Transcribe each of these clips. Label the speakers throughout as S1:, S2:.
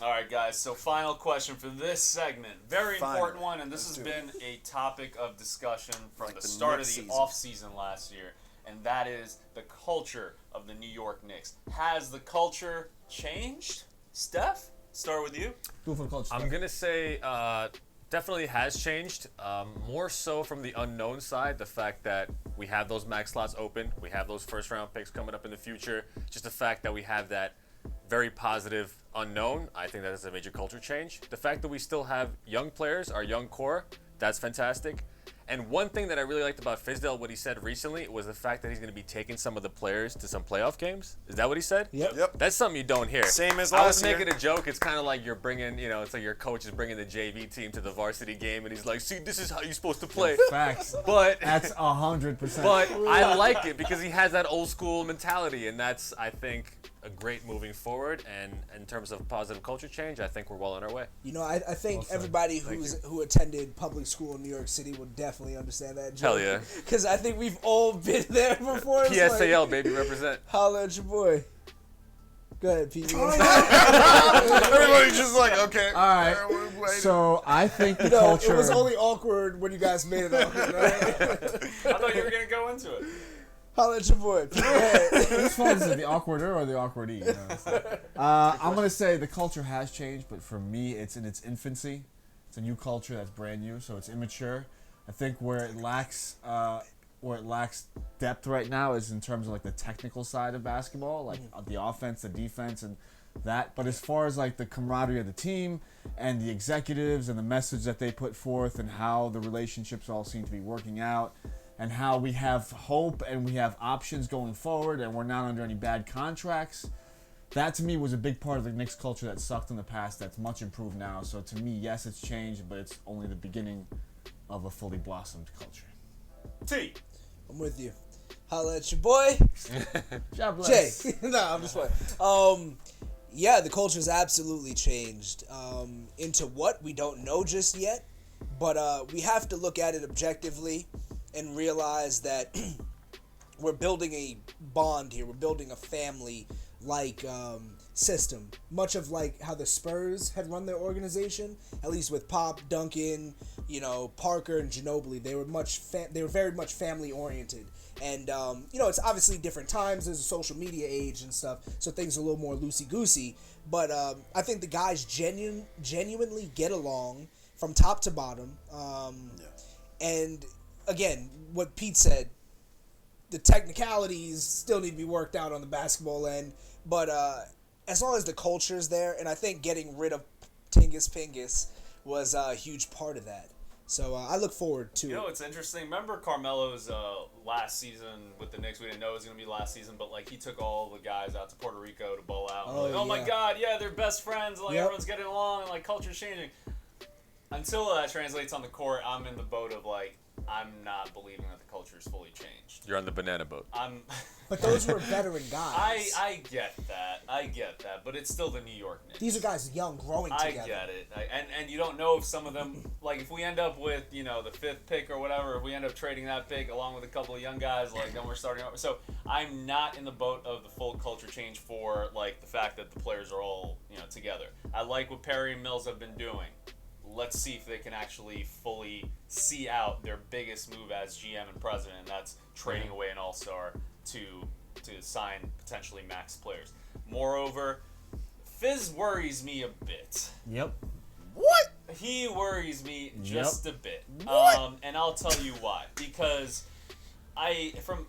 S1: All right, guys. So final question for this segment. Very important one, and this has been a topic of discussion from the start of the offseason last year, and that is the culture of the New York Knicks. Has the culture changed? Steph, start with you.
S2: Go for the culture.
S3: I'm going to say definitely has changed. More so from the unknown side, the fact that we have those max slots open, we have those first-round picks coming up in the future, just the fact that we have that very positive unknown, I think that is a major culture change. The fact that we still have young players, our young core, that's fantastic. And one thing that I really liked about Fizdale, what he said recently, was the fact that he's going to be taking some of the players to some playoff games. Is that what he said?
S2: Yep.
S3: That's something you don't hear.
S4: Same as last year.
S3: I was making a joke. It's kind of like you're bringing, it's like your coach is bringing the JV team to the varsity game, and he's like, see, this is how you're supposed to play.
S2: Facts.
S3: But
S2: That's 100%.
S3: But I like it because he has that old school mentality, and that's, I think, a great moving forward. And in terms of positive culture change, I think we're well on our way.
S5: I think everybody who attended public school in New York City will definitely understand that joke.
S3: Hell yeah.
S5: Because I think we've all been there before.
S3: PSAL, baby, represent.
S5: Holla at your boy. Go ahead, Pete.
S4: Everybody's just like, okay.
S2: All right. So I think the culture.
S5: It was only awkward when you guys made it awkward, right?
S1: I thought you were going to go into it.
S5: Holla at your boy. Pete. Go ahead.
S2: Which one is it, the awkwarder or the awkwardee? I'm going to say the culture has changed, but for me, it's in its infancy. It's a new culture that's brand new, so it's immature. I think where it lacks depth right now is in terms of like the technical side of basketball, like the offense, the defense, and that. But as far as like the camaraderie of the team and the executives and the message that they put forth and how the relationships all seem to be working out and how we have hope and we have options going forward and we're not under any bad contracts, that to me was a big part of the Knicks culture that sucked in the past that's much improved now. So to me, yes, it's changed, but it's only the beginning of a fully blossomed culture.
S1: T.
S5: I'm with you. Holla at your boy.
S2: God bless.
S5: Jay. No, I'm just playing. Yeah, the culture's absolutely changed. Into what? We don't know just yet. But we have to look at it objectively and realize that we're building a bond here. We're building a family-like system. Much of like how the Spurs had run their organization, at least with Pop, Duncan, Parker, and Ginobili. They were very much family-oriented. And, it's obviously different times. There's a social media age and stuff, so things are a little more loosey-goosey. But I think the guys genuinely get along from top to bottom. And, again, what Pete said, the technicalities still need to be worked out on the basketball end. But as long as the culture's there, and I think getting rid of Tingus Pingus was a huge part of that. So I look forward to it.
S1: It's interesting. Remember Carmelo's last season with the Knicks? We didn't know it was going to be last season, but like he took all the guys out to Puerto Rico to bowl out. Oh my God, yeah, they're best friends. Like everyone's getting along, and like culture's changing. Until that translates on the court, I'm in the boat of like I'm not believing that the culture is fully changed.
S3: You're on the banana boat.
S5: But those were veteran guys.
S1: I get that, but it's still the New York Knicks.
S5: These are guys young, growing together.
S1: I get it, and you don't know if some of them, like if we end up with the 5th pick or whatever, if we end up trading that pick along with a couple of young guys, like then we're starting over. So I'm not in the boat of the full culture change for like the fact that the players are all together. I like what Perry and Mills have been doing. Let's see if they can actually fully see out their biggest move as GM and president, and that's trading away an all-star to sign potentially max players. Moreover, Fizz worries me a bit.
S2: Yep.
S4: What?
S1: He worries me just a bit.
S4: What?
S1: And I'll tell you why. Because from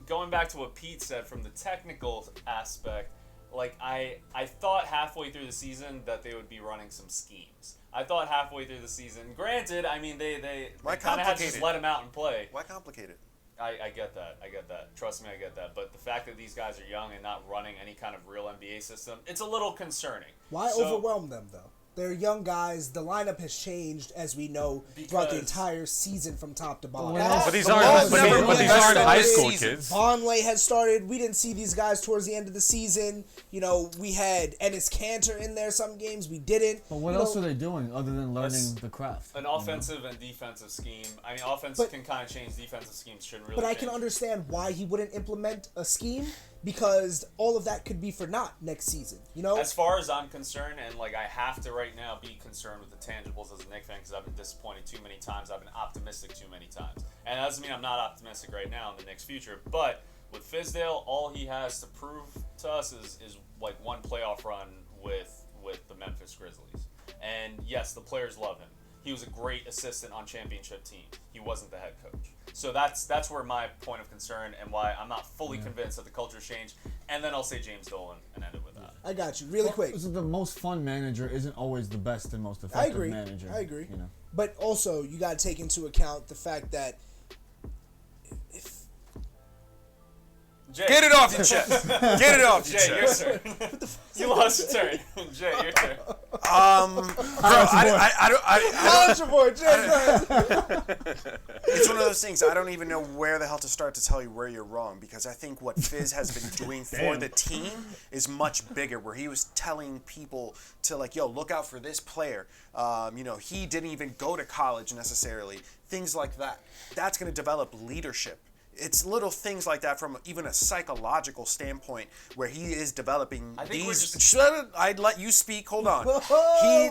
S1: going back to what Pete said, from the technical aspect, like I thought halfway through the season that they would be running some schemes. I thought halfway through the season. Granted, I mean they kind of had to just let him out and play.
S4: Why complicate it?
S1: I get that. Trust me, I get that. But the fact that these guys are young and not running any kind of real NBA system, it's a little concerning.
S5: Why overwhelm them though? They're young guys. The lineup has changed, as we know, throughout the entire season from top to bottom.
S3: But these aren't high school kids.
S5: Vonleh has started. We didn't see these guys towards the end of the season. We had Enes Kanter in there some games. We didn't.
S2: But what else are they doing other than learning the craft?
S1: An offensive and defensive scheme. I mean, offense can kind of change. Defensive schemes shouldn't really
S5: But I
S1: change.
S5: can understand why he wouldn't implement a scheme because all of that could be for naught next season. You know,
S1: As far as I'm concerned, and like I have to right now be concerned with the tangibles as a Knicks fan because I've been disappointed too many times. I've been optimistic too many times, and that doesn't mean I'm not optimistic right now in the Knicks' future. But with Fizdale, all he has to prove to us is like one playoff run with the Memphis Grizzlies. And yes, the players love him. He was a great assistant on championship team. He wasn't the head coach. So that's where my point of concern and why I'm not fully convinced that the culture's changed. And then I'll say James Dolan and end it with that.
S5: I got you. Really quick.
S2: So the most fun manager isn't always the best and most
S5: I
S2: effective
S5: agree.
S2: manager.
S5: I agree.
S2: You know?
S5: But also, you got to take into account the fact that if
S1: Jay,
S4: Get it off your chest. Get it off your
S1: Jay, your
S4: chest.
S1: turn. You lost your turn. Jay, your turn.
S4: Bro, I
S5: Knowledge report, Jay, go ahead.
S4: it's one of those things. I don't even know where the hell to start to tell you where you're wrong, because I think what Fizz has been doing for the team is much bigger, where he was telling people to, like, yo, look out for this player. He didn't even go to college necessarily. Things like that. That's going to develop leadership. It's little things like that from even a psychological standpoint where he is developing
S1: I think we're
S4: these.
S1: just-
S4: I'd let you speak. Hold on.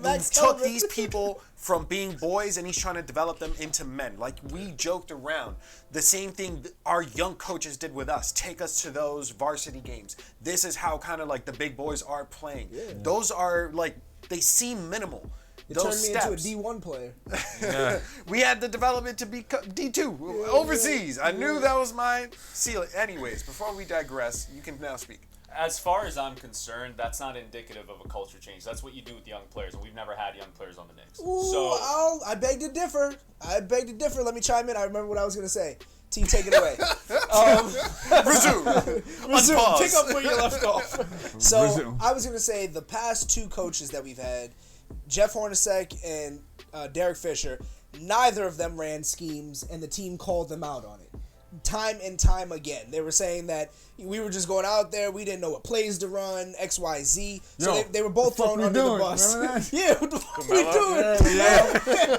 S5: Max
S4: He took
S5: Kelvin.
S4: these people from being boys and he's trying to develop them into men. Like, we joked around. The same thing our young coaches did with us. Take us to those varsity games. This is how kind of like the big boys are playing.
S5: Yeah.
S4: Those are like, they seem minimal.
S5: It
S4: Those
S5: turned me
S4: steps.
S5: into a D1 player.
S4: We had the development to be D2 overseas. I knew that was my ceiling. Anyways, before we digress, you can now speak.
S1: As far as I'm concerned, that's not indicative of a culture change. That's what you do with young players, and we've never had young players on the Knicks.
S5: Ooh, I beg to differ. Let me chime in. I remember what I was going to say. T, take it away.
S4: Resume.
S5: Resume.
S4: Unpause.
S5: Pick up where you left off. So
S2: Resume.
S5: I was going to say the past two coaches that we've had, Jeff Hornacek and Derek Fisher, neither of them ran schemes, and the team called them out on it. Time and time again. They were saying that we were just going out there, we didn't know what plays to run, X, Y, Z. So
S2: Yo,
S5: they were both
S2: what the fuck
S5: thrown
S2: we
S5: under the
S2: doing?
S5: bus.
S2: Remember that?
S5: Yeah, what the fuck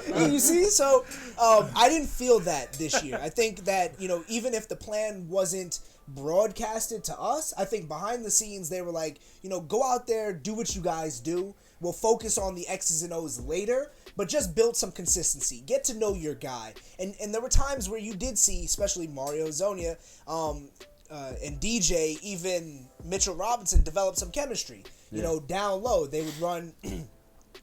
S5: we doing? You see? So I didn't feel that this year. I think that, even if the plan wasn't broadcasted to us, I think behind the scenes they were like, go out there, do what you guys do. We'll focus on the X's and O's later, but just build some consistency. Get to know your guy. And there were times where you did see, especially Mario Zonia and DJ, even Mitchell Robinson, develop some chemistry. Down low, they would run...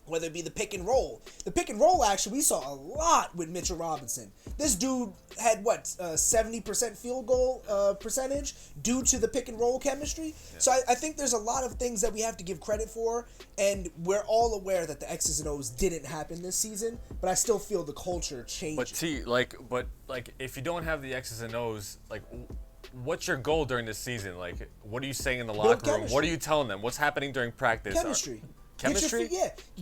S5: whether it be the pick and roll. The pick and roll, actually, we saw a lot with Mitchell Robinson. This dude had, 70% field goal percentage due to the pick and roll chemistry. Yeah. So I think there's a lot of things that we have to give credit for, and we're all aware that the X's and O's didn't happen this season, but I still feel the culture changed.
S3: But if you don't have the X's and O's, what's your goal during this season? Like, what are you saying in the locker room? What are you telling them? What's happening during practice?
S5: Chemistry.
S3: Chemistry?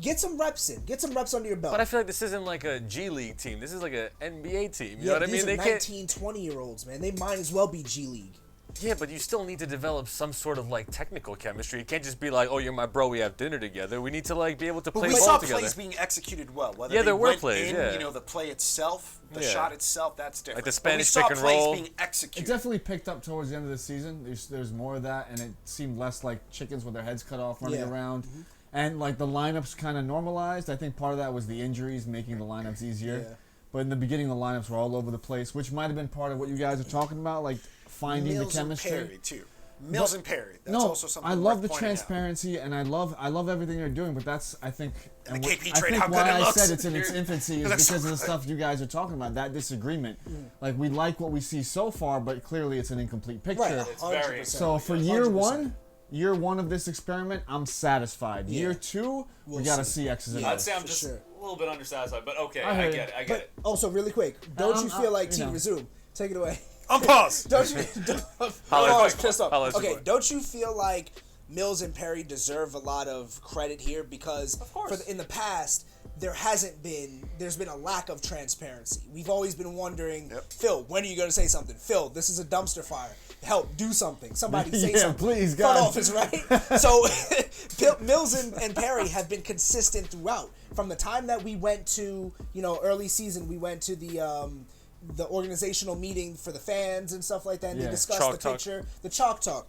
S5: Get some reps in. Get some reps under your belt.
S3: But I feel like this isn't like a G League team. This is like an NBA team. You know what I mean?
S5: These are 19, 20-year-olds, man. They might as well be G League.
S3: Yeah, but you still need to develop some sort of technical chemistry. You can't just be like, oh, you're my bro, we have dinner together. We need to be able to play
S4: we
S3: ball
S4: saw
S3: together.
S4: plays being executed well. Whether
S3: Yeah,
S4: they
S3: there were
S4: went
S3: plays,
S4: in,
S3: yeah.
S4: the play itself, the
S3: Yeah.
S4: shot itself, that's different.
S3: Like the
S4: But
S3: Spanish
S4: we saw
S3: pick and
S4: plays
S3: roll.
S4: being
S2: It
S4: executed.
S2: definitely picked up towards the end of the season. There's more of that, and it seemed less like chickens with their heads cut off running around. Mm-hmm. And the lineups kind of normalized. I think part of that was the injuries making the lineups easier.
S5: Yeah.
S2: But in the beginning, the lineups were all over the place, which might have been part of what you guys are talking about, finding
S4: Mills
S2: the chemistry.
S4: and Perry, too. Mills and Perry. That's
S2: No,
S4: also something
S2: I love
S4: worth
S2: the
S4: pointing out.
S2: transparency, and I love everything they're doing. But that's, I think,
S4: And the
S2: what-
S4: KP
S2: I
S4: trade,
S2: think
S4: how good
S2: why
S4: it
S2: I
S4: looks.
S2: said it's in its infancy is
S4: It looks
S2: because
S4: so
S2: of the
S4: good.
S2: stuff you guys are talking about. That disagreement, we like what we see so far, but clearly it's an incomplete picture.
S5: Right.
S1: It's very
S5: 100%.
S2: So for
S5: 100%.
S2: year one of this experiment, I'm satisfied.
S5: Yeah.
S2: Year two, we
S5: We'll
S2: gotta
S5: see.
S2: see X's and
S5: Yeah.
S1: I'd
S2: O's.
S1: say I'm
S5: For
S1: just
S5: sure.
S1: a little bit undersatisfied, but okay,
S2: I
S1: I
S2: hear
S1: get
S2: you.
S1: it. I get
S5: But
S1: it.
S5: also, really quick, don't you feel like T,
S2: you know.
S5: resume. Take it away.
S4: Unpause.
S5: Don't you?
S3: Holla
S5: I
S3: at
S5: was
S3: your
S5: pissed
S3: boy.
S5: off.
S3: Holla at your
S5: Okay,
S3: boy.
S5: don't you feel like Mills and Perry deserve a lot of credit here because
S1: course.
S5: in the past there's been a lack of transparency. We've always been wondering, Phil, when are you going to say something? Phil, this is a dumpster fire. Help, do something. Somebody say
S2: Yeah,
S5: something.
S2: please,
S5: Front
S2: God.
S5: office, right? So Mills and Perry have been consistent throughout. From the time that we went to, early season, we went to the the organizational meeting for the fans and stuff like that. And
S2: Yeah.
S5: they discussed
S3: Chalk
S5: the
S3: talk.
S5: picture, the chalk talk.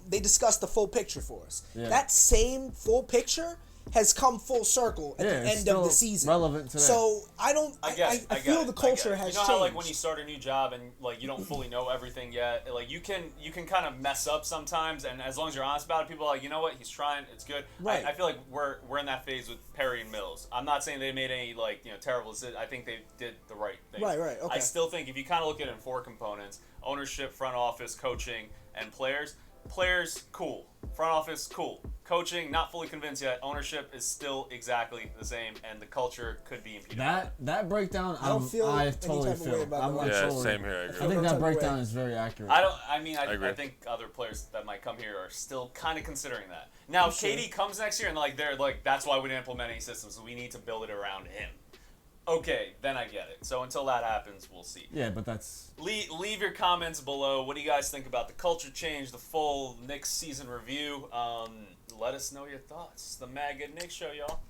S5: They discussed the full picture for us.
S2: Yeah.
S5: That same full picture has come full circle at
S2: Yeah,
S5: the
S2: it's
S5: end of the
S2: still
S5: season.
S2: relevant today.
S5: So I
S1: get
S5: I
S1: it.
S5: feel the culture has
S1: You know
S5: changed.
S1: how like when you start a new job and like you don't fully know everything yet, like you can kind of mess up sometimes, and as long as you're honest about it, people are like, you know what, he's trying, it's good.
S5: Right.
S1: I feel like we're in that phase with Perry and Mills. I'm not saying they made any like terrible decisions. I think they did the right thing.
S5: Right, okay.
S1: I still think if you kind of look at it in 4 components: ownership, front office, coaching, and players. Players, cool. Front office, cool. Coaching, not fully convinced yet. Ownership is still exactly the same, and the culture could be impeded.
S2: That breakdown,
S5: I don't feel
S2: I
S5: any
S2: totally
S5: type of way
S2: feel.
S5: about
S2: I'm
S5: that.
S2: like
S3: Yeah,
S2: totally,
S3: same here. I
S2: I
S3: agree.
S2: think
S5: no
S2: that
S5: type of
S2: breakdown
S5: way.
S2: is very accurate.
S1: I
S3: agree.
S1: think other players that might come here are still kind of considering that. Now, if KD comes next year and like they're like, that's why we didn't implement any systems. So we need to build it around him. Okay, then I get it. So until that happens, we'll see.
S2: Yeah, but that's
S1: Leave your comments below. What do you guys think about the culture change, the full Knicks season review? Let us know your thoughts. The MadGood Knicks Show, y'all.